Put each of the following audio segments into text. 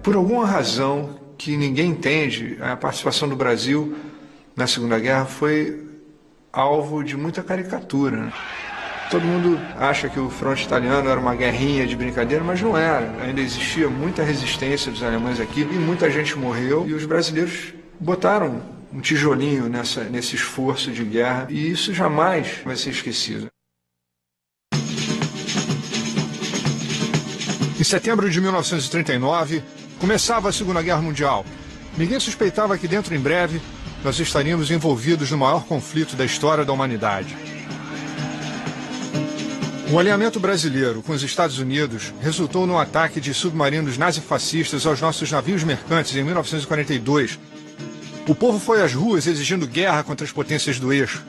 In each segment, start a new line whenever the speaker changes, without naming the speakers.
Por alguma razão que ninguém entende, a participação do Brasil na Segunda Guerra foi alvo de muita caricatura, né? Todo mundo acha que o fronte italiano era uma guerrinha de brincadeira, mas não era. Ainda existia muita resistência dos alemães aqui e muita gente morreu. E os brasileiros botaram um tijolinho nesse esforço de guerra e isso jamais vai ser esquecido. Em setembro de 1939, começava a Segunda Guerra Mundial. Ninguém suspeitava que dentro em breve nós estaríamos envolvidos no maior conflito da história da humanidade. O alinhamento brasileiro com os Estados Unidos resultou num ataque de submarinos nazifascistas aos nossos navios mercantes em 1942. O povo foi às ruas exigindo guerra contra as potências do eixo.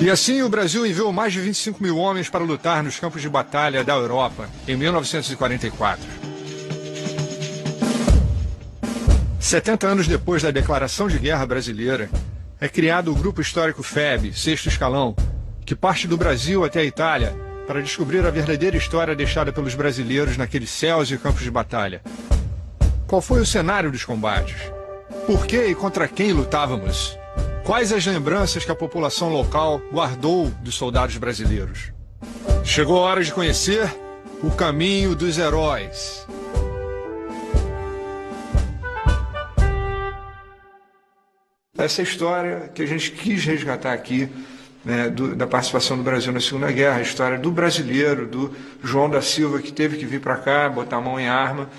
E assim o Brasil enviou mais de 25 mil homens para lutar nos campos de batalha da Europa em 1944. 70 anos depois da declaração de guerra brasileira, é criado o Grupo Histórico FEB, sexto escalão, que parte do Brasil até a Itália para descobrir a verdadeira história deixada pelos brasileiros naqueles céus e campos de batalha. Qual foi o cenário dos combates? Por que e contra quem lutávamos? Quais as lembranças que a população local guardou dos soldados brasileiros? Chegou a hora de conhecer o caminho dos heróis. Essa história que a gente quis resgatar aqui, né, da participação do Brasil na Segunda Guerra, a história do brasileiro, do João da Silva, que teve que vir para cá, botar a mão em arma,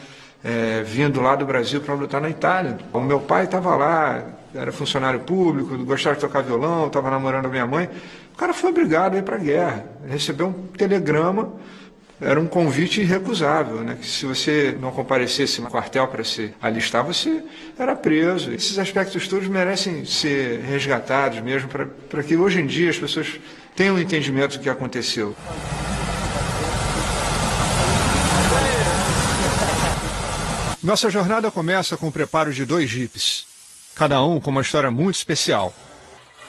vindo lá do Brasil para lutar na Itália. O meu pai estava lá, era funcionário público, gostava de tocar violão, estava namorando a minha mãe. O cara foi obrigado a ir para a guerra. Ele recebeu um telegrama, era um convite irrecusável, né? Que se você não comparecesse no quartel para se alistar, você era preso. Esses aspectos todos merecem ser resgatados mesmo, para que hoje em dia as pessoas tenham um entendimento do que aconteceu. Nossa jornada começa com o preparo de 2 jipes, cada um com uma história muito especial.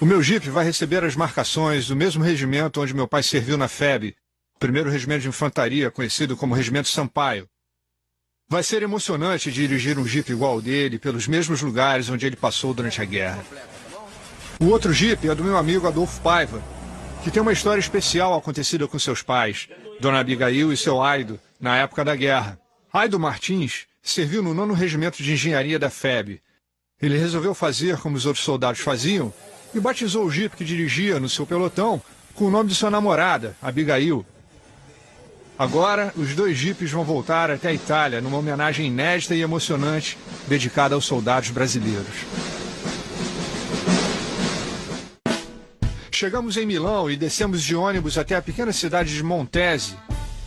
O meu jipe vai receber as marcações do mesmo regimento onde meu pai serviu na FEB, o primeiro regimento de infantaria, conhecido como Regimento Sampaio. Vai ser emocionante dirigir um jipe igual ao dele pelos mesmos lugares onde ele passou durante a guerra. O outro jipe é do meu amigo Adolfo Paiva, que tem uma história especial acontecida com seus pais, Dona Abigail e seu Aido, na época da guerra. Aido Martins serviu no 9º Regimento de Engenharia da FEB. Ele resolveu fazer como os outros soldados faziam e batizou o jipe que dirigia no seu pelotão com o nome de sua namorada, Abigail. Agora, os 2 jipes vão voltar até a Itália numa homenagem inédita e emocionante dedicada aos soldados brasileiros. Chegamos em Milão e descemos de ônibus até a pequena cidade de Montese,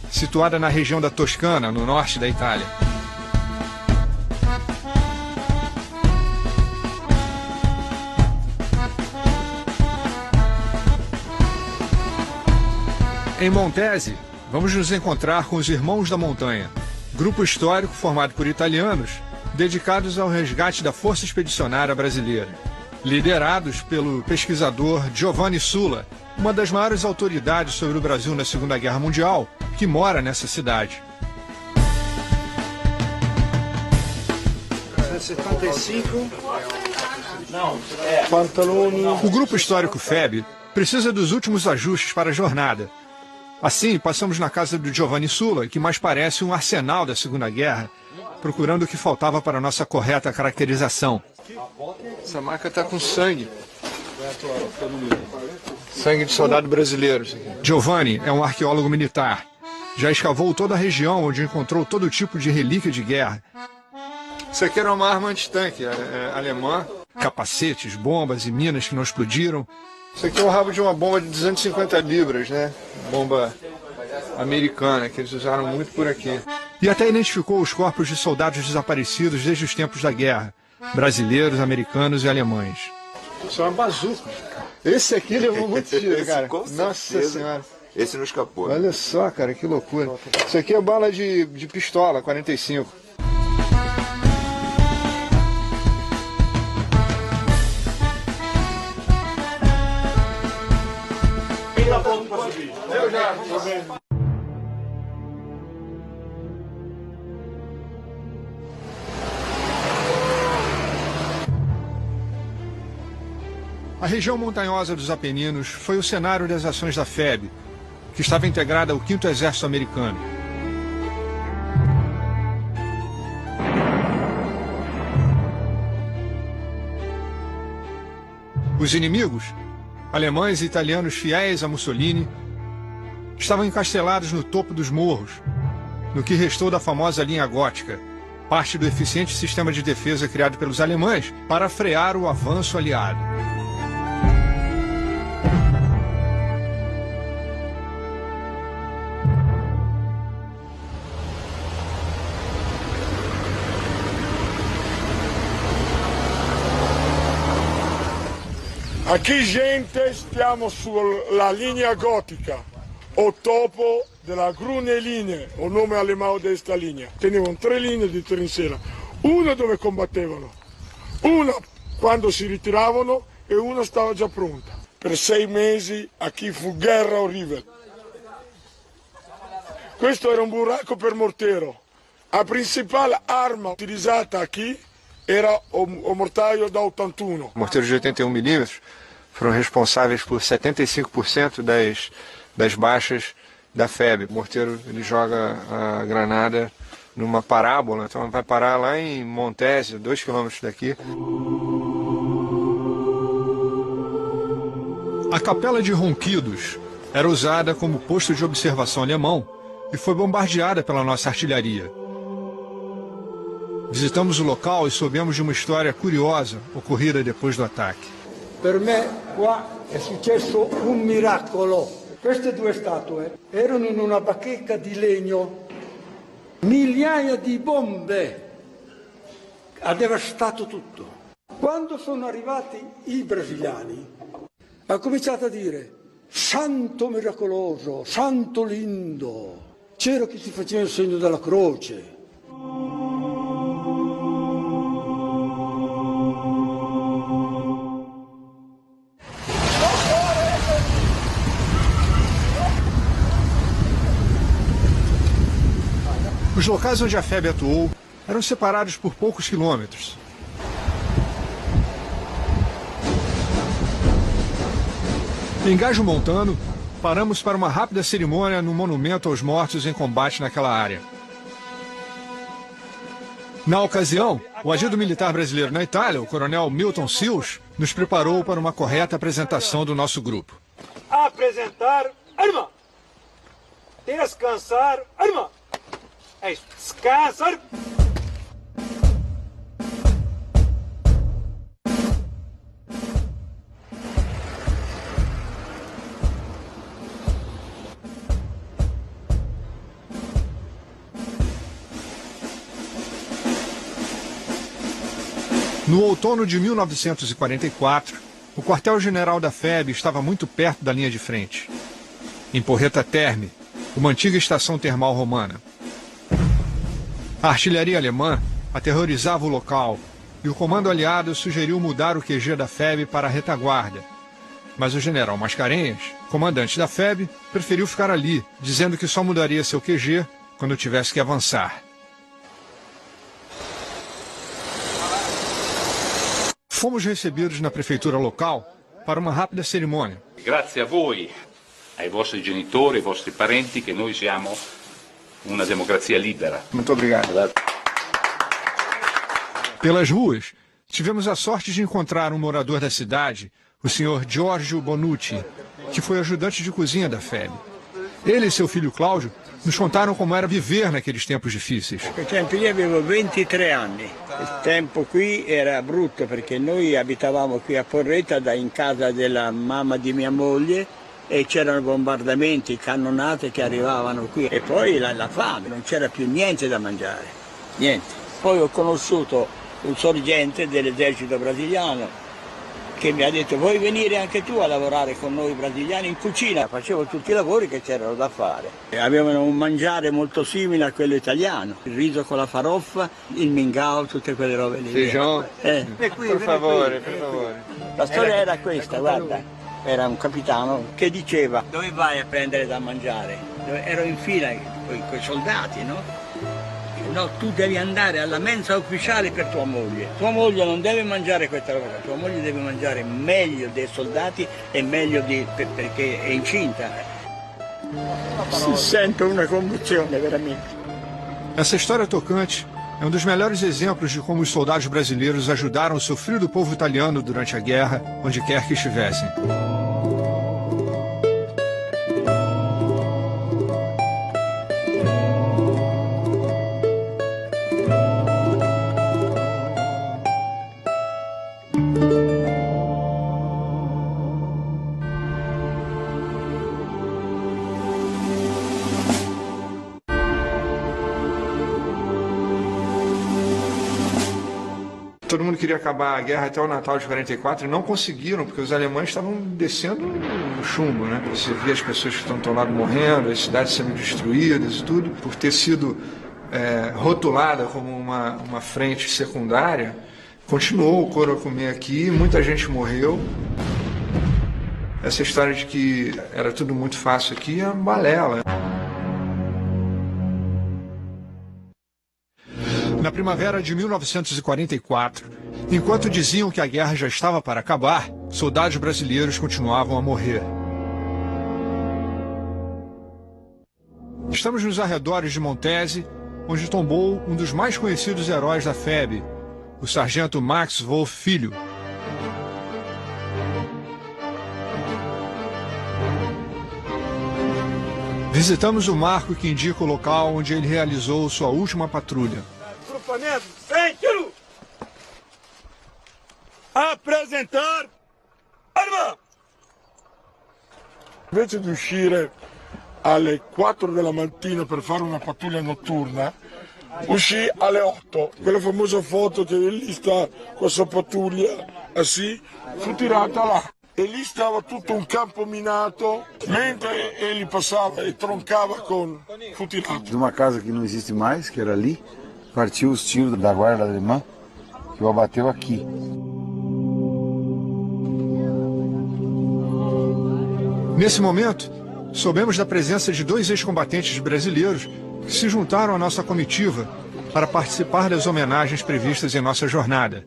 situada na região da Toscana, no norte da Itália. Em Montese, vamos nos encontrar com os Irmãos da Montanha, grupo histórico formado por italianos dedicados ao resgate da Força Expedicionária Brasileira, liderados pelo pesquisador Giovanni Sulla, uma das maiores autoridades sobre o Brasil na Segunda Guerra Mundial, que mora nessa cidade.
75 pantaloni.
O grupo histórico FEB precisa dos últimos ajustes para a jornada. Assim, passamos na casa do Giovanni Sulla, que mais parece um arsenal da Segunda Guerra, procurando o que faltava para a nossa correta caracterização. Essa marca está com sangue. Sangue de soldado brasileiro. Giovanni é um arqueólogo militar. Já escavou toda a região onde encontrou todo tipo de relíquia de guerra. Isso aqui era uma arma antitanque alemã. Capacetes, bombas e minas que não explodiram. Isso aqui é o rabo de uma bomba de 250 libras, né? Bomba americana, que eles usaram muito por aqui. E até identificou os corpos de soldados desaparecidos desde os tempos da guerra. Brasileiros, americanos e alemães. Isso é uma bazuca. Esse aqui levou muito tiro, cara. Nossa Senhora.
Esse não escapou.
Olha só, cara, que loucura. Isso aqui é bala de pistola, 45. A região montanhosa dos Apeninos foi o cenário das ações da FEB, que estava integrada ao 5º Exército Americano. Os inimigos, alemães e italianos fiéis a Mussolini, estavam encastelados no topo dos morros, no que restou da famosa linha gótica, parte do eficiente sistema de defesa criado pelos alemães para frear o avanço aliado.
Aqui, gente, stiamo sulla linea gotica, o topo della Grüne Linie, o nome alemão desta linea. Tenevano 3 linee di trincea, una dove combattevano, una quando si ritiravano e una stava già pronta. Per 6 mesi aqui fu guerra orribile. Questo era un buracco per mortero. La principale arma utilizzata aqui era o mortaio da 81.
Morteiros de 81 milímetros foram responsáveis por 75% das baixas da FEB. O morteiro ele joga a granada numa parábola, então vai parar lá em Montese, 2 quilômetros daqui. A Capela de Ronquidos era usada como posto de observação alemão e foi bombardeada pela nossa artilharia. Visitamos o local e soubemos de uma história curiosa ocorrida depois do ataque.
Per me qua è successo un miracolo. Queste 2 statue erano in una bacheca di legno. Migliaia di bombe. Ha devastato tutto. Quando sono arrivati i brasiliani, ha cominciato a dire santo miracoloso, santo lindo. C'era chi si faceva il segno della croce.
Os locais onde a FEB atuou eram separados por poucos quilômetros. Em Gajo Montano, paramos para uma rápida cerimônia no monumento aos mortos em combate naquela área. Na ocasião, o agido militar brasileiro na Itália, o coronel Milton Sills, nos preparou para uma correta apresentação do nosso grupo.
Apresentar arma! Descansar arma! É isso. Descansar!
No outono de 1944, o quartel-general da FEB estava muito perto da linha de frente. Em Porreta Terme, uma antiga estação termal romana. A artilharia alemã aterrorizava o local e o comando aliado sugeriu mudar o QG da FEB para a retaguarda. Mas o general Mascarenhas, comandante da FEB, preferiu ficar ali, dizendo que só mudaria seu QG quando tivesse que avançar. Fomos recebidos na prefeitura local para uma rápida cerimônia.
Grazie a voi, ai vostri genitori, ai vostri parenti, che noi siamo una democrazia libera.
Muito obrigado. Pelas ruas, tivemos a sorte de encontrar um morador da cidade, o senhor Giorgio Bonucci, que foi ajudante de cozinha da FEB. Ele e seu filho Cláudio nos contaram como era viver naqueles tempos difíceis.
Io avevo 23 anni, il tempo qui era brutto perché noi abitavamo qui a Porretta in casa della mamma di mia moglie e c'erano bombardamenti, cannonate che arrivavano qui e poi la fame, non c'era più niente da mangiare, niente. Poi ho conosciuto un sorgente dell'esercito brasiliano che mi ha detto vuoi venire anche tu a lavorare con noi brasiliani in cucina? Facevo tutti i lavori che c'erano da fare. Avevano un mangiare molto simile a quello italiano, il riso con la faroffa, il mingau, tutte quelle robe lì.
Per favore, per favore.
La storia era questa, guarda. Era un capitano che diceva dove vai a prendere da mangiare? Ero in fila con i soldati, no? no, tu devi andare alla mensa ufficiale per tua moglie. Tua moglie non deve mangiare questa roba, tua moglie deve mangiare meglio dei soldati e meglio perché è incinta. Si sente una commozione veramente.
Essa história tocante é um dos melhores exemplos de como os soldados brasileiros ajudaram o sofrido povo italiano durante a guerra, onde quer que estivessem. Todo mundo queria acabar a guerra até o Natal de 44 e não conseguiram, porque os alemães estavam descendo no chumbo, né? Você via as pessoas que estão do lado morrendo, as cidades sendo destruídas e tudo, por ter sido rotulada como uma frente secundária. Continuou o couro a comer aqui, muita gente morreu. Essa história de que era tudo muito fácil aqui é uma balela. Na primavera de 1944, enquanto diziam que a guerra já estava para acabar, soldados brasileiros continuavam a morrer. Estamos nos arredores de Montese, onde tombou um dos mais conhecidos heróis da FEB, o sargento Max Wolf Filho. Visitamos o marco que indica o local onde ele realizou sua última patrulha.
Grupamento, sem tiro! Apresentar arma!
Invece di uscire alle 4 della mattina per fare una pattuglia notturna, uscì alle 8. Quella famosa foto che lì sta questa pattuglia, assim, fu tirata là. E lì stava tutto un campo minato, mentre ele passava e troncava com fu tirato.
De uma casa que não existe mais, que era ali, partiu os tiros da guarda alemã, que o abateu aqui.
Nesse momento, soubemos da presença de 2 ex-combatentes brasileiros que se juntaram à nossa comitiva para participar das homenagens previstas em nossa jornada.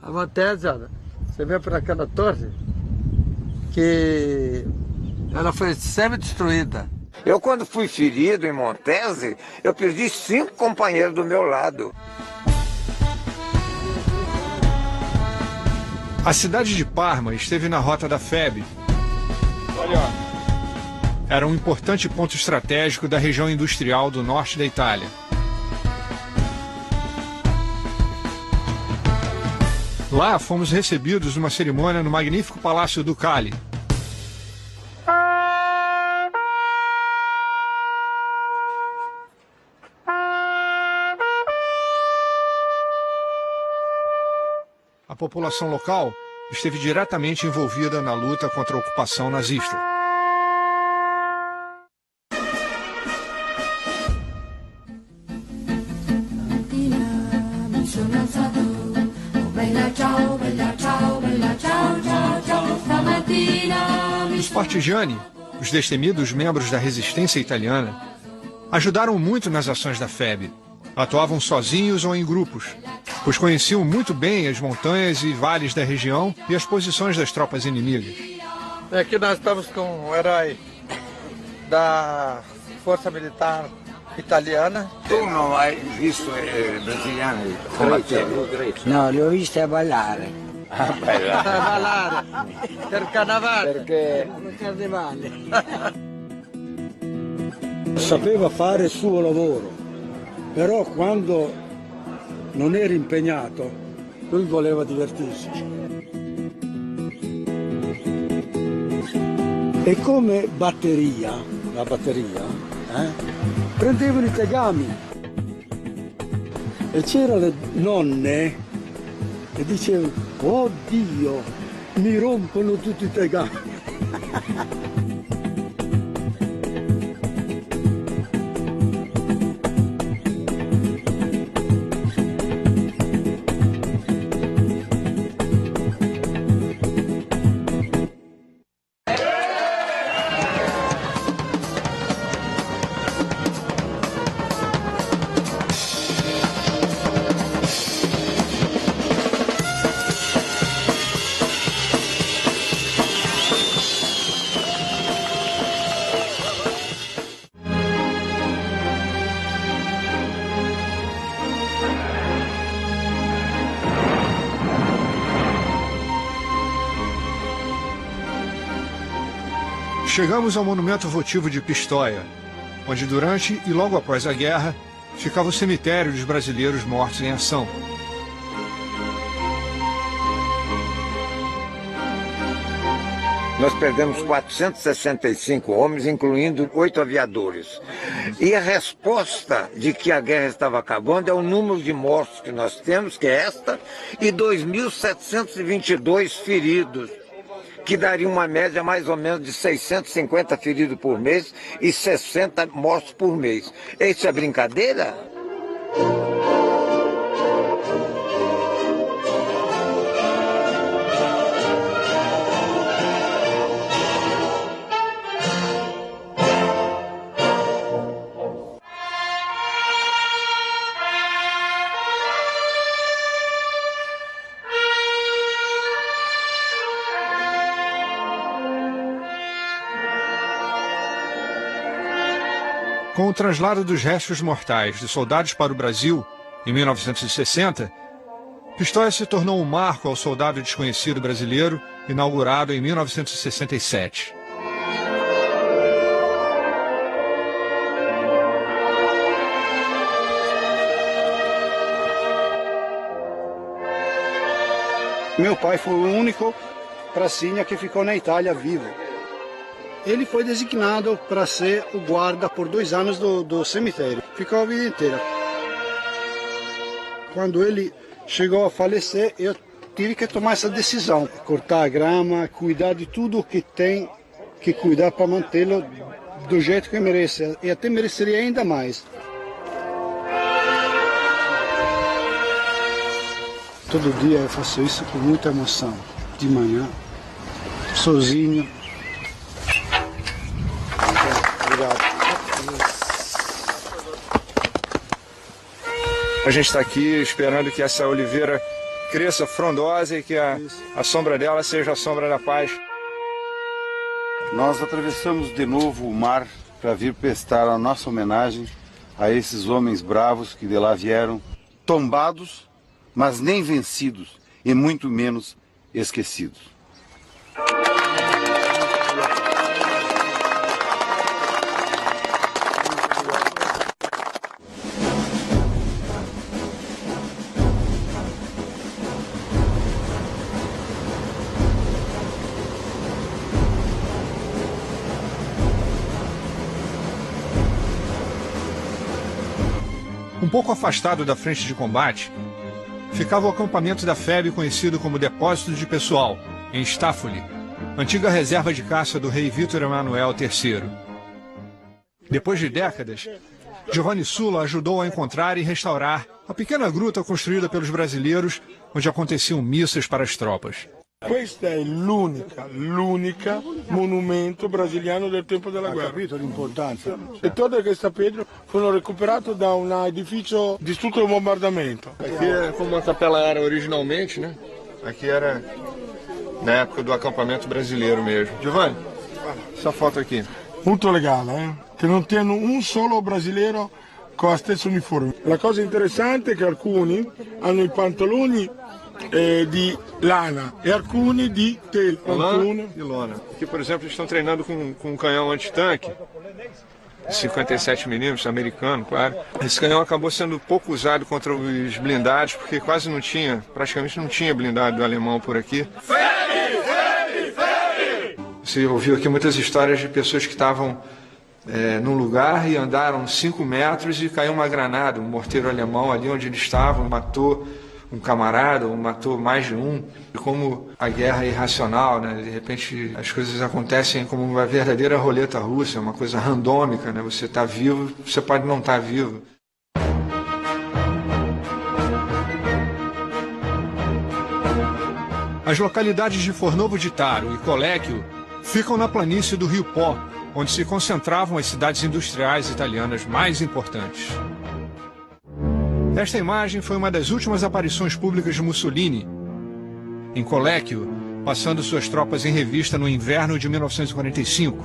A Montese, você vê por aquela torre que ela foi semi-destruída.
Eu, quando fui ferido em Montese, eu perdi 5 companheiros do meu lado.
A cidade de Parma esteve na rota da FEB. Era um importante ponto estratégico da região industrial do norte da Itália. Lá fomos recebidos numa cerimônia no magnífico Palácio Ducale. A população local esteve diretamente envolvida na luta contra a ocupação nazista. Os partigiani, os destemidos membros da resistência italiana, ajudaram muito nas ações da FEB. Atuavam sozinhos ou em grupos, pois conheciam muito bem as montanhas e vales da região e as posições das tropas inimigas.
Aqui nós estamos com um herói da Força Militar Italiana.
Tu não hai visto brasiliani combattere?
No, li ho viste a ballare.
Ah, bella.
Ballare per carnevale.
Perché
Per carnevale.
Sapeva fare il suo lavoro, però quando non era impegnato, lui voleva divertirsi. E come batteria, la batteria, prendevano i tegami e c'erano le nonne che dicevano: oh Dio, mi rompono tutti i tegami.
Chegamos ao monumento votivo de Pistoia, onde durante e logo após a guerra ficava o cemitério dos brasileiros mortos em ação.
Nós perdemos 465 homens, incluindo 8 aviadores. E a resposta de que a guerra estava acabando é o número de mortos que nós temos, que é esta, e 2.722 feridos, que daria uma média mais ou menos de 650 feridos por mês e 60 mortos por mês. Isso é brincadeira?
Com o traslado dos restos mortais de soldados para o Brasil, em 1960, Pistoia se tornou um marco ao soldado desconhecido brasileiro, inaugurado em 1967.
Meu pai foi o único pracinha que ficou na Itália vivo. Ele foi designado para ser o guarda por 2 anos do cemitério. Ficou a vida inteira. Quando ele chegou a falecer, eu tive que tomar essa decisão. Cortar a grama, cuidar de tudo o que tem que cuidar para mantê-lo do jeito que merece. E até mereceria ainda mais. Todo dia eu faço isso com muita emoção. De manhã, sozinho.
A gente está aqui esperando que essa oliveira cresça frondosa e que a sombra dela seja a sombra da paz.
Nós atravessamos de novo o mar para vir prestar a nossa homenagem a esses homens bravos que de lá vieram, tombados, mas nem vencidos e muito menos esquecidos.
Um pouco afastado da frente de combate, ficava o acampamento da FEB, conhecido como Depósito de Pessoal, em Staffoli, antiga reserva de caça do rei Vítor Emanuel III. Depois de décadas, Giovanni Sulla ajudou a encontrar e restaurar a pequena gruta construída pelos brasileiros, onde aconteciam missas para as tropas.
Questa è l'unica monumento brasiliano del tempo della guerra.
Capito l'importanza?
E tutte queste pietre furono recuperate da un edificio distrutto dal bombardamento.
Aqui é como a capela era originalmente, né? Aqui era na época do acampamento brasileiro mesmo. Giovanni, essa foto aqui.
Molto legale, che non tiene un solo brasileiro con la stessa uniforme. La cosa interessante è che alcuni hanno i pantaloni di lana e alcuni di tela.
Lana e lona. Aqui, por exemplo, eles estão treinando com um canhão antitanque, 57mm, americano, claro. Esse canhão acabou sendo pouco usado contra os blindados, porque quase não tinha, praticamente não tinha blindado alemão por aqui. Você ouviu aqui muitas histórias de pessoas que estavam num lugar e andaram 5 metros e caiu uma granada, um morteiro alemão ali onde eles estavam, matou um camarada, ou matou mais de um. E como a guerra é irracional, né? De repente as coisas acontecem como uma verdadeira roleta russa, uma coisa randômica, né? Você está vivo, você pode não estar vivo. As localidades de Fornovo di Taro e Collecchio ficam na planície do Rio Pó, onde se concentravam as cidades industriais italianas mais importantes. Esta imagem foi uma das últimas aparições públicas de Mussolini, em Collecchio, passando suas tropas em revista no inverno de 1945.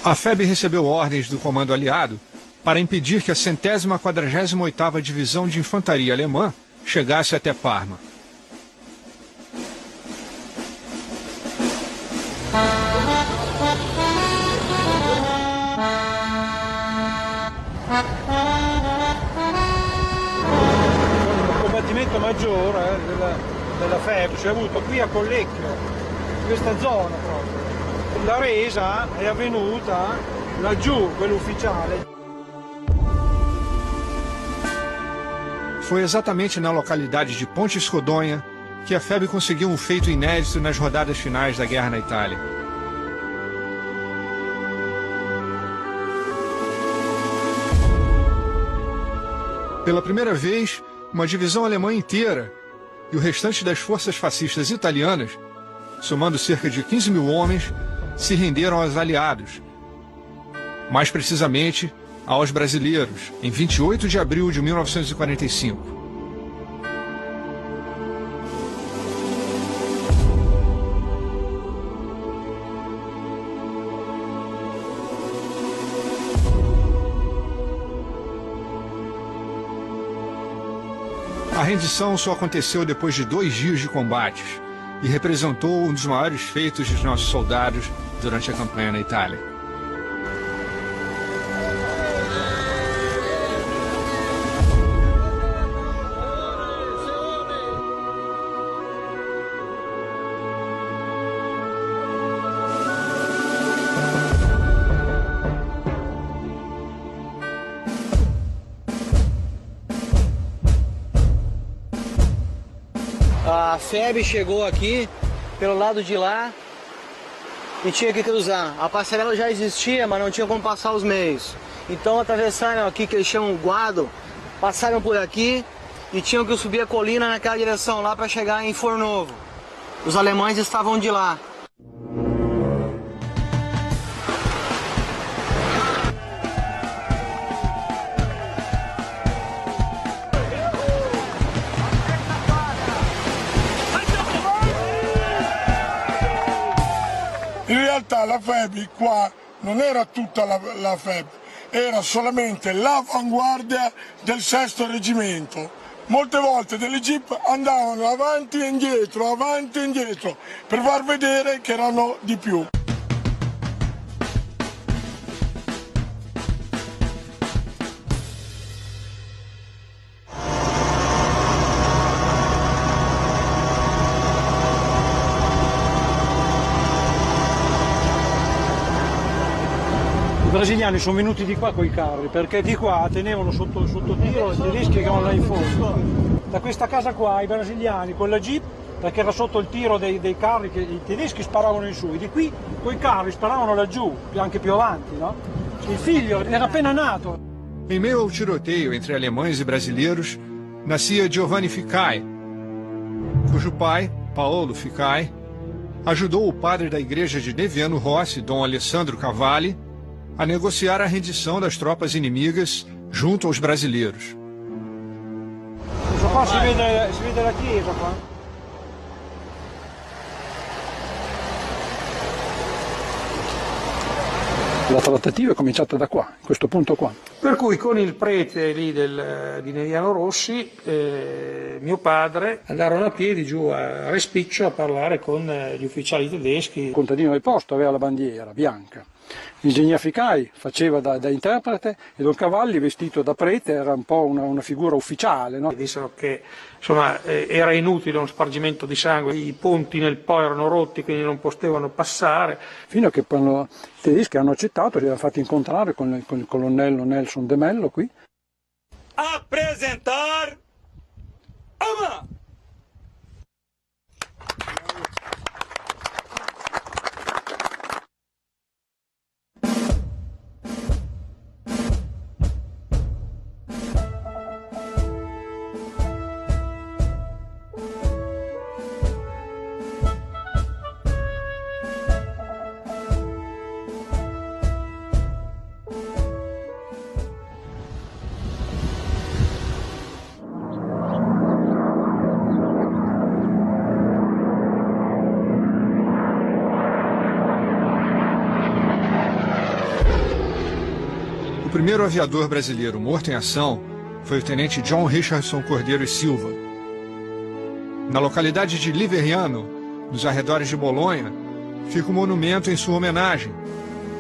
A FEB recebeu ordens do comando aliado para impedir que a 148ª Divisão de Infantaria Alemã chegasse até Parma.
Il combattimento maggiore della FEB si è avuto qui a Collecchio, in questa zona proprio. La resa è avvenuta laggiù, quella ufficiale.
Foi exatamente na localidade de Pontes Rodonha que a FEB conseguiu um feito inédito nas rodadas finais da guerra na Itália. Pela primeira vez, uma divisão alemã inteira e o restante das forças fascistas italianas, somando cerca de 15 mil homens, se renderam aos aliados. Mais precisamente, aos brasileiros, em 28 de abril de 1945. A rendição só aconteceu depois de 2 dias de combates e representou um dos maiores feitos dos nossos soldados durante a campanha na Itália.
A FEB chegou aqui pelo lado de lá e tinha que cruzar. A passarela já existia, mas não tinha como passar os meios. Então atravessaram aqui, que eles chamam Guado, passaram por aqui e tinham que subir a colina naquela direção lá para chegar em Fornovo. Os alemães estavam de lá.
In realtà la FEB qua non era tutta la FEB, era solamente l'avanguardia del 6° reggimento. Molte volte delle jeep andavano avanti e indietro, per far vedere che erano di più.
I brasiliani sono venuti di qua coi carri perché di qua tenevano sotto tiro i tedeschi che erano là in fondo. Da questa casa qua i brasiliani con la jeep, perché era sotto il tiro dei carri che i tedeschi sparavano in su, e di qui coi carri sparavano laggiù, anche più avanti, no? Il figlio era appena nato.
Em meio ao tiroteio entre alemães e brasileiros, nascia Giovanni Ficai, cujo pai, Paolo Ficai, ajudou o padre da igreja de Neviano Rossi, Dom Alessandro Cavalli, a negociar a rendição das tropas inimigas junto aos brasileiros.
Qua si vede la chiesa qua. La trattativa è cominciata da qua, in questo punto qua. Per cui con il prete lì di Neviano Rossi, mio padre, andarono a piedi giù a Respiccio a parlare con gli ufficiali tedeschi. Il contadino del posto aveva la bandiera bianca. L'ingegner Ficai faceva da interprete e Don Cavalli, vestito da prete, era un po' una figura ufficiale, no? Dissero che insomma, era inutile uno spargimento di sangue, i ponti nel Po erano rotti, quindi non potevano passare. Fino a che i tedeschi hanno accettato, li hanno fatti incontrare con il colonnello Nelson De Mello qui.
A presentar Ama!
O primeiro aviador brasileiro morto em ação foi o tenente John Richardson Cordeiro e Silva. Na localidade de Liveriano, nos arredores de Bolonha, fica um monumento em sua homenagem,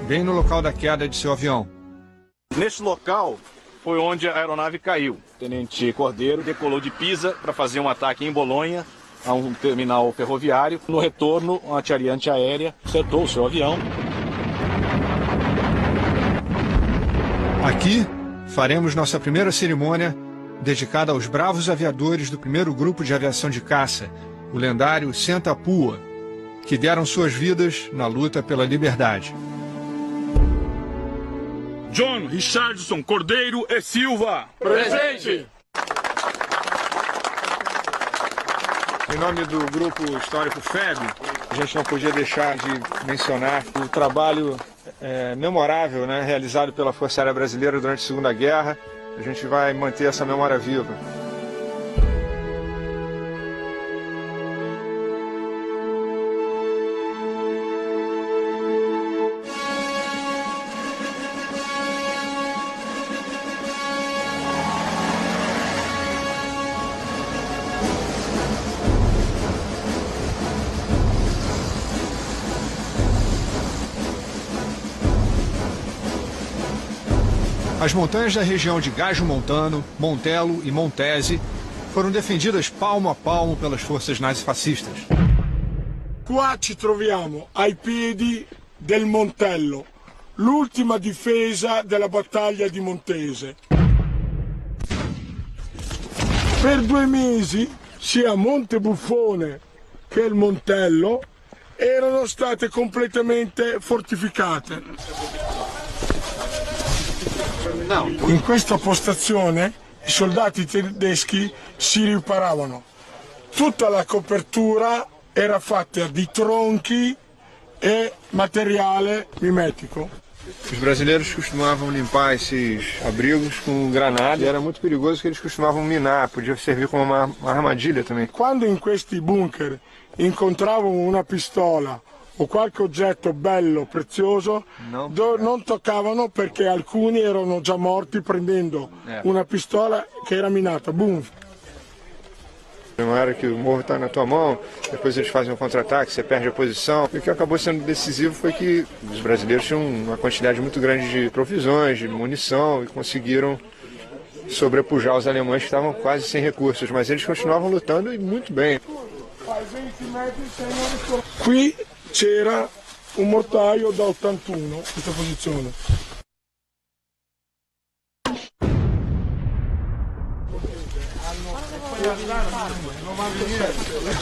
bem no local da queda de seu avião.
Neste local foi onde a aeronave caiu. O tenente Cordeiro decolou de Pisa para fazer um ataque em Bolonha, a um terminal ferroviário. No retorno, uma artilharia aérea acertou o seu avião.
Aqui, faremos nossa primeira cerimônia dedicada aos bravos aviadores do primeiro grupo de aviação de caça, o lendário Senta Pua, que deram suas vidas na luta pela liberdade.
John Richardson Cordeiro e Silva.
Presente!
Em nome do Grupo Histórico FEB, a gente não podia deixar de mencionar o trabalho memorável, né, realizado pela Força Aérea Brasileira durante a Segunda Guerra. A gente vai manter essa memória viva. As montanhas da região de Gaggio Montano, Montelo e Montese foram defendidas palmo a palmo pelas forças nazifascistas.
Qua ci troviamo ai piedi del Montello, l'ultima difesa della battaglia di Montese. Per 2 mesi sia Montebuffone che il Montello erano state completamente fortificate. In questa postazione i soldati tedeschi si riparavano. Tutta la copertura era fatta di tronchi e materiale mimetico.
Os brasileiros costumavam limpar esses abrigos com granada e era muito perigoso que eles costumavam minar, podia servir como uma armadilha também.
Quando in questi bunker incontravano una pistola o qualche oggetto bello, prezioso, non toccavano perché alcuni erano già morti prendendo una pistola che era minata. Boom!
Uma hora que o morro está na tua mão, depois eles fazem um contra-ataque, você perde a posição. E o que acabou sendo decisivo foi que os brasileiros tinham uma quantidade muito grande de provisões, de munição e conseguiram sobrepujar os alemães que estavam quase sem recursos, mas eles continuavam lutando e muito bem.
Qui c'era un mortaio da 81, questa posizione.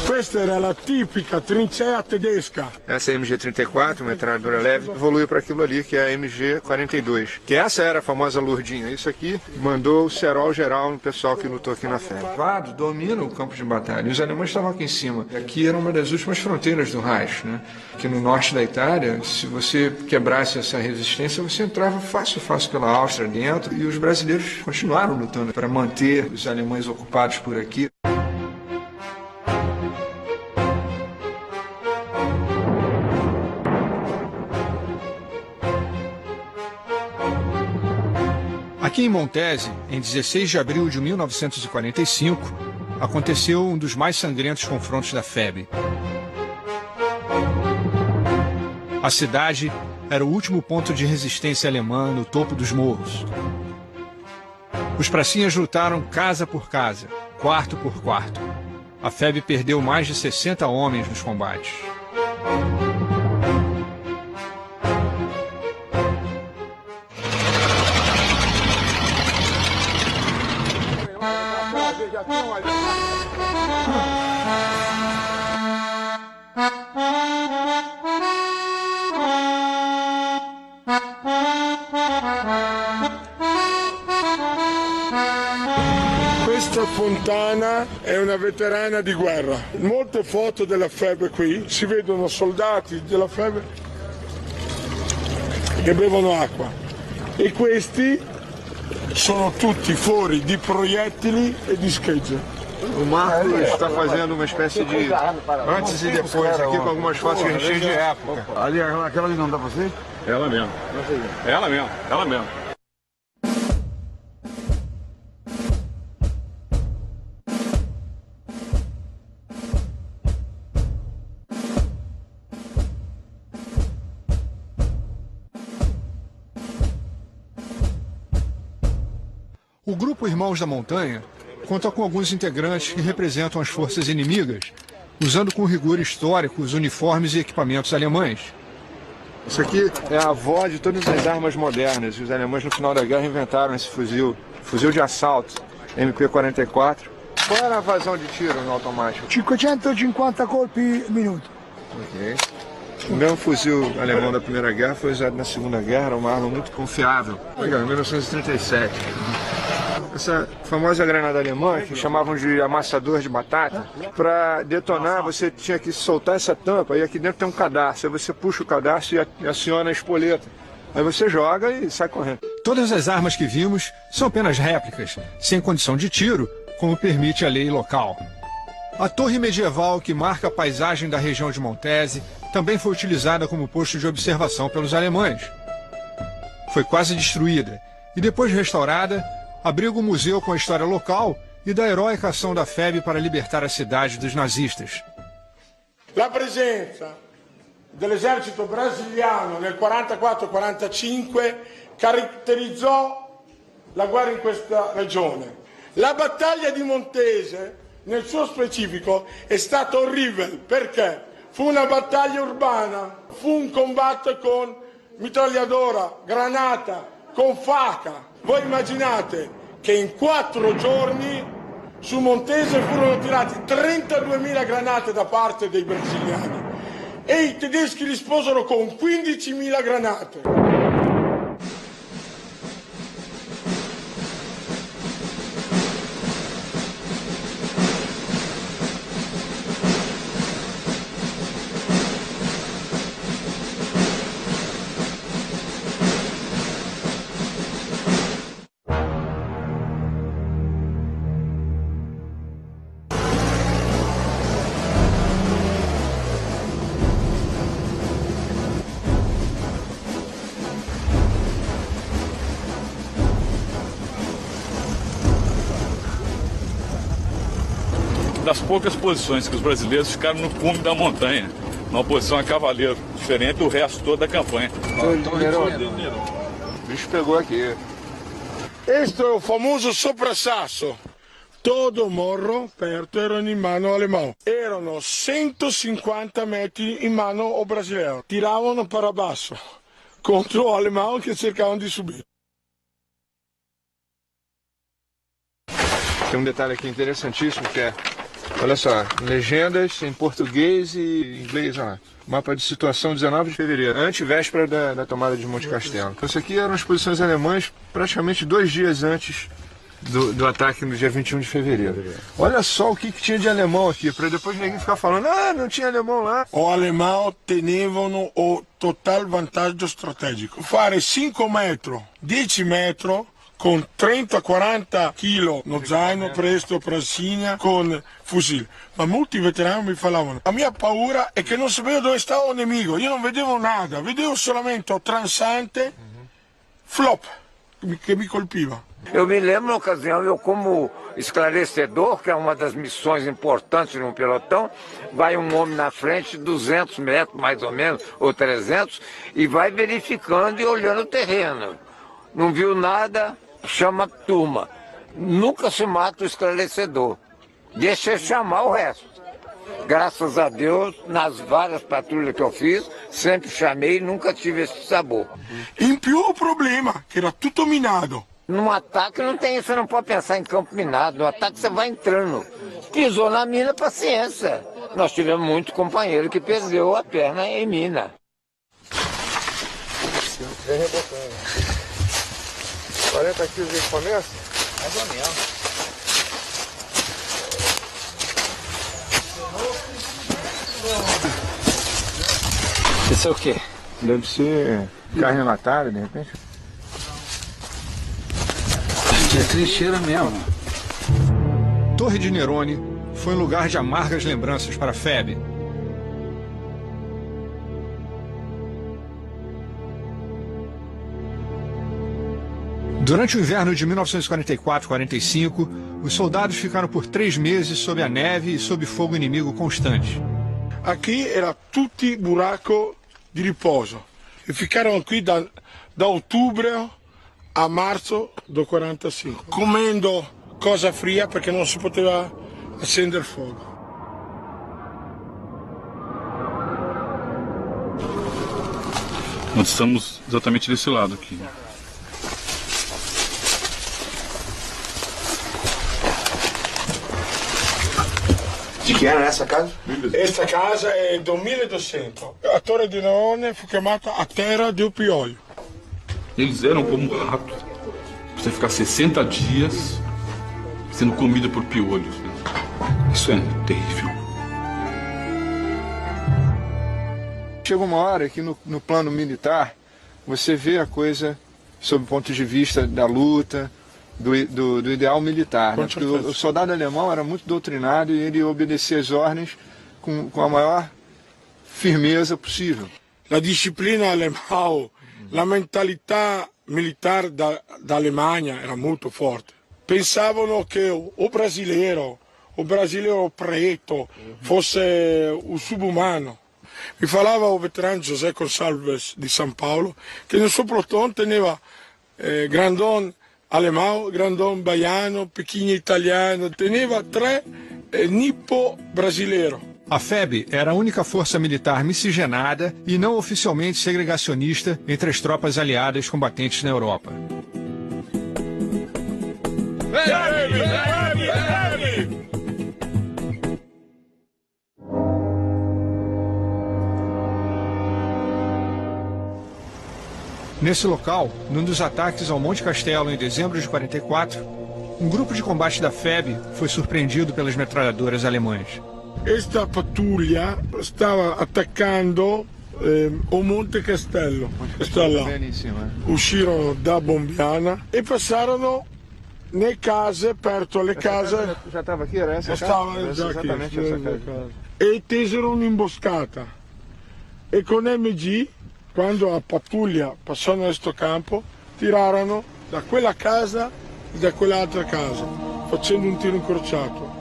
Questa era la tipica trincea tedesca.
Essa é a MG-34, uma metralhadora leve, evoluiu para aquilo ali que é a MG-42. Que essa era a famosa Lourdinha. Isso aqui mandou o cerol geral no pessoal que lutou aqui na FEB. O lado domina o campo de batalha. E os alemães estavam aqui em cima. E aqui era uma das últimas fronteiras do Reich, né? Aqui no norte da Itália, se você quebrasse essa resistência, você entrava fácil pela Áustria dentro. E os brasileiros continuaram lutando para manter os alemães ocupados por aqui. Aqui em Montese, em 16 de abril de 1945, aconteceu um dos mais sangrentos confrontos da FEB. A cidade era o último ponto de resistência alemã no topo dos morros. Os pracinhas lutaram casa por casa, quarto por quarto. A FEB perdeu mais de 60 homens nos combates.
Questa Fontana è una veterana di guerra. Molte foto della FEB qui, si vedono soldati della FEB che bevono acqua. E questi sono tutti fori di proiettili e di schegge.
O Marcos está fazendo uma espécie de antes e depois aqui com algumas fotos que a gente tem de época.
Ali, aquela ali não dá pra você?
Ela mesmo. Ela mesmo, ela mesmo.
O grupo Irmãos da Montanha conta com alguns integrantes que representam as forças inimigas, usando com rigor histórico os uniformes e equipamentos alemães. Isso aqui é a avó de todas as armas modernas. Os alemães no final da guerra inventaram esse fuzil de assalto, MP-44. Qual era a vazão de tiro no automático?
550 colpi minuto.
Ok. O mesmo fuzil alemão da Primeira Guerra foi usado na Segunda Guerra, uma arma muito confiável. Legal, em 1937. Essa famosa granada alemã, que chamavam de amassador de batata, para detonar você tinha que soltar essa tampa e aqui dentro tem um cadarço. Aí você puxa o cadarço e aciona a espoleta. Aí você joga e sai correndo. Todas as armas que vimos são apenas réplicas, sem condição de tiro, como permite a lei local. A torre medieval que marca a paisagem da região de Montese também foi utilizada como posto de observação pelos alemães. Foi quase destruída e depois restaurada, abriga um museu com a história local e da heróica ação da FEB para libertar a cidade dos nazistas.
La presenza dell'esercito brasiliano nel 44-45 caratterizzò la guerra in questa regione. La battaglia di Montese, nel suo specifico, è stata orribile perché fu una battaglia urbana, fu un combatto con mitragliatora, granata, con faca. Voi immaginate che in 4 giorni su Montese furono tirati 32.000 granate da parte dei brasiliani e i tedeschi risposero con 15.000 granate.
Das poucas posições que os brasileiros ficaram no cume da montanha, numa posição a cavaleiro, diferente do resto todo da campanha.
O bicho pegou aqui.
Questo è il famoso soprassasso. Todo o morro perto era in mano alemão. Erano 150 metri in mano ao brasileiro. Tiravano para baixo contro o alemão che cercavano di subire.
Tem um detalhe aqui interessantíssimo que é, olha só, legendas em português e inglês, ó. Mapa de situação 19 de fevereiro, antevéspera da tomada de Monte Castelo. Isso aqui eram as posições alemãs praticamente 2 dias antes do ataque no dia 21 de fevereiro. Olha só o que tinha de alemão aqui, para depois ninguém ficar falando, não tinha alemão lá.
O alemão tenevano o total vantaggio strategico. Fare 5 metri, 10 metri, con 30-40 kg no zaino presto prasinha con fucile. Ma molti veterani mi parlavano, la mia paura è che non sapevo dove stava il nemico, io non vedevo nada, vedevo solamente o transante flop che mi colpiva.
Eu me lembro na ocasião, eu como esclarecedor, que é uma das missões importantes de um pelotão, vai um homem na frente, 200 metros mais ou menos, ou 300, e vai verificando e olhando o terreno. Não viu nada, chama a turma. Nunca se mata o esclarecedor. Deixa chamar o resto. Graças a Deus, nas várias patrulhas que eu fiz, sempre chamei e nunca tive esse sabor.
In più o problema, que era tutto minado.
Num ataque não tem, você não pode pensar em campo minado. No ataque você vai entrando. Pisou na mina, paciência. Nós tivemos muito companheiro que perdeu a perna em mina.
Vem rebotando. 40 quilos de equipamento?
Mais ou menos. Isso é o quê?
Deve ser carne enlatada, de repente.
É trincheira mesmo.
Torre de Nerone foi um lugar de amargas lembranças para FEB. Durante o inverno de 1944-45, os soldados ficaram por 3 meses sob a neve e sob fogo inimigo constante.
Aqui era tutti buraco di riposo. E ficaram aqui da outubro a marzo do 45, comendo cosa fria perché non si poteva accendere fuoco.
Nós estamos exatamente desse lado aqui.
De que era essa casa?
Questa casa è del 1200. A Torre di Leone fu chiamata a terra del piolho.
Eles eram como ratos. Você ficar 60 dias sendo comido por piolhos. Isso é terrível.
Chega uma hora que no plano militar você vê a coisa sob o ponto de vista da luta, do ideal militar. Né? Porque o soldado alemão era muito doutrinado e ele obedecia às ordens com a maior firmeza possível.
La disciplina alemã, la mentalità militare da Alemanha era molto forte. Pensavano che o brasileiro preto fosse un subumano. Mi falava o veterano José Gonçalves di San Paolo che nel suo plotone teneva grandon alemão, grandon baiano, pequeno italiano, teneva 3 nippo brasileiro.
A FEB era a única força militar miscigenada e não oficialmente segregacionista entre as tropas aliadas combatentes na Europa. Nesse local, num dos ataques ao Monte Castelo em dezembro de 44, um grupo de combate da FEB foi surpreendido pelas metralhadoras alemãs.
Esta pattuglia stava attaccando o Monte Castello. Sta là. Uscirono da Bombiana e passarono nelle case, perto alle case.
Já estava aqui, era essa casa?
Stava già
exatamente essa casa.
E tesero un'imboscata. E con MG, quando a pattuglia passò in questo campo, tirarono da quella casa e da quell'altra casa, facendo un tiro incrociato.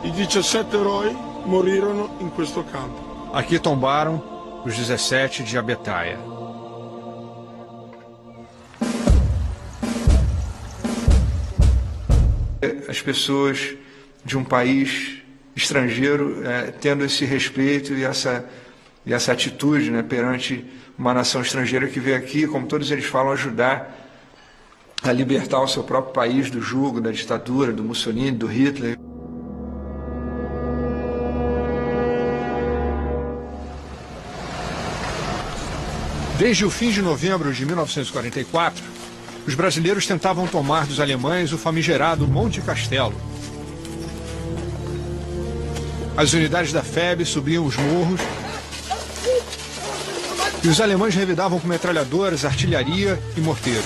I 17 eroi morirono in questo campo.
Aqui tombaram os 17 de Abetaia. As pessoas de um país estrangeiro tendo esse respeito e essa atitude, né, perante uma nação estrangeira que veio aqui, como todos eles falam, ajudar a libertar o seu próprio país do jugo, da ditadura, do Mussolini, do Hitler. Desde o fim de novembro de 1944, os brasileiros tentavam tomar dos alemães o famigerado Monte Castelo. As unidades da FEB subiam os morros e os alemães revidavam com metralhadoras, artilharia e morteiros.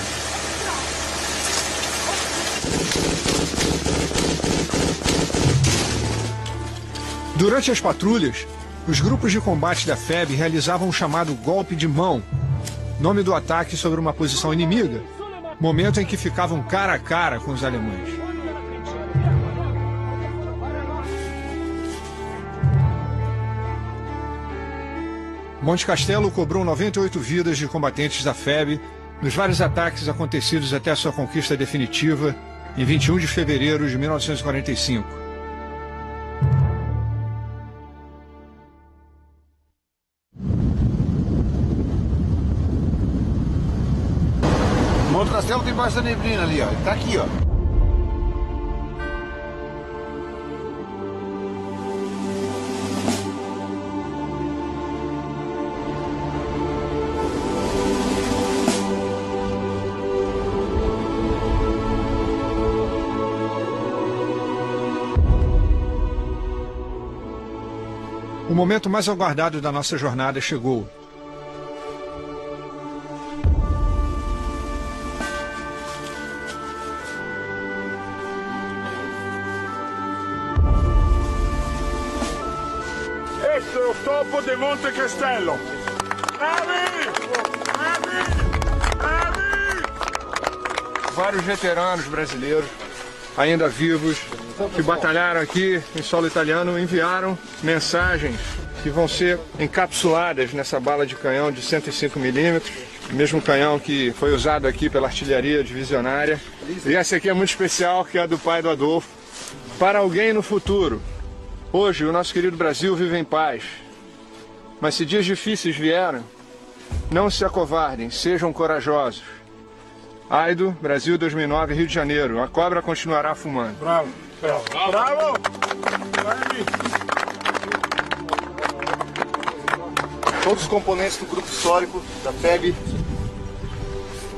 Durante as patrulhas, os grupos de combate da FEB realizavam o chamado golpe de mão, nome do ataque sobre uma posição inimiga, momento em que ficavam cara a cara com os alemães. Monte Castelo cobrou 98 vidas de combatentes da FEB nos vários ataques acontecidos até a sua conquista definitiva em 21 de fevereiro de 1945.
Monte Castelo tem debaixo da neblina ali, ó. Ele tá aqui, ó.
O momento mais aguardado da nossa jornada chegou.
Este è il topo di Monte Castello.
Vários veteranos brasileiros, ainda vivos, que batalharam aqui em solo italiano, enviaram mensagens que vão ser encapsuladas nessa bala de canhão de 105 milímetros O mesmo canhão que foi usado aqui pela artilharia divisionária. E essa aqui é muito especial, que é a do pai do Adolfo. Para alguém no futuro. Hoje o nosso querido Brasil vive em paz. Mas se dias difíceis vieram, não se acovardem, sejam corajosos. Aido, Brasil 2009, Rio de Janeiro. A cobra continuará fumando.
Bravo. Bravo. Bravo.
Todos os componentes do grupo histórico da FEB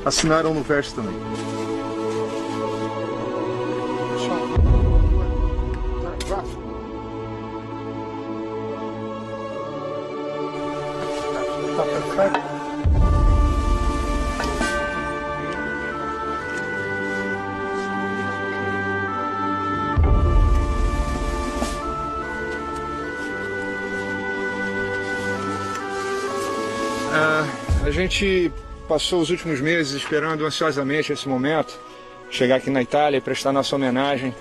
assinaram no verso também. A gente passou os últimos meses esperando ansiosamente esse momento, chegar aqui na Itália e prestar nossa homenagem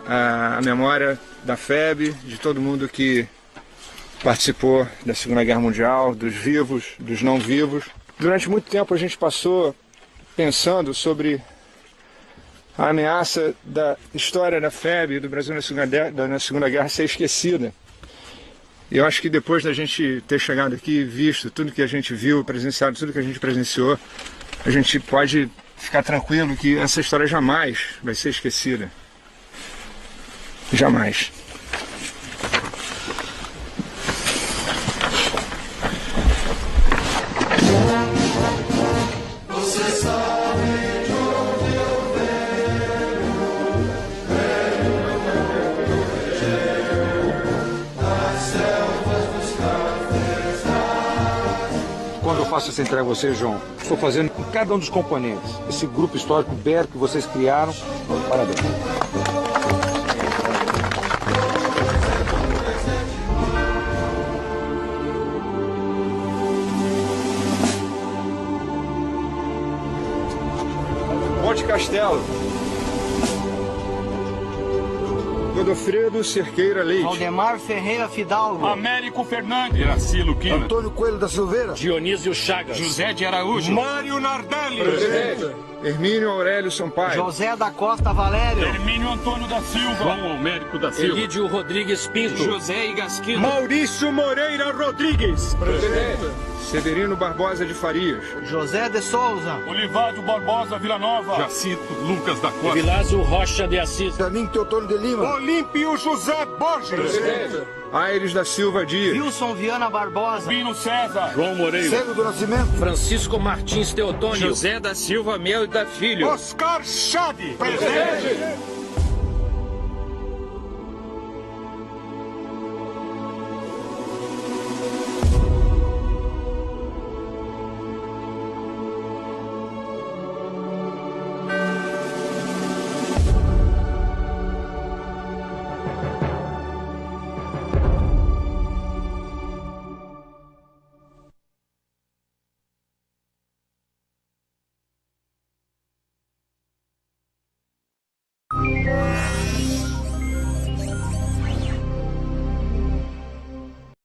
à memória da FEB, de todo mundo que participou da Segunda Guerra Mundial, dos vivos, dos não vivos. Durante muito tempo a gente passou pensando sobre a ameaça da história da FEB e do Brasil na Segunda Guerra ser esquecida. E eu acho que depois da gente ter chegado aqui e visto tudo que a gente viu, presenciado tudo que a gente presenciou, a gente pode ficar tranquilo que essa história jamais vai ser esquecida. Jamais.
Quando eu faço essa entrega a você, João, estou fazendo com cada um dos componentes. Esse grupo histórico BER que vocês criaram, parabéns.
Monte Castelo. Godofredo Cerqueira Leite.
Valdemar Ferreira Fidalgo.
Américo Fernandes. Iraci Luquina.
Antônio Coelho da Silveira.
Dionísio Chagas. José de Araújo.
Mário Nardelli.
Presidente. Hermínio Aurélio Sampaio.
José da Costa Valério.
Hermínio Antônio da Silva. João Almérico da Silva. Elídio Rodrigues Pinto. José Igasquino.
Maurício Moreira Rodrigues.
Presidente. Severino Barbosa de Farias.
José de Souza.
Olivário Barbosa Villanova. Jacinto Lucas da Costa.
Vilásio Rocha de Assis.
Danim Teotônio de Lima.
Olímpio José Borges.
Presidente. Aires da Silva Dias.
Wilson Viana Barbosa.
Bino César.
João Moreira.
Cego do Nascimento.
Francisco Martins Teotônio. José da Silva Mel e da Filho.
Oscar Chade. Presente.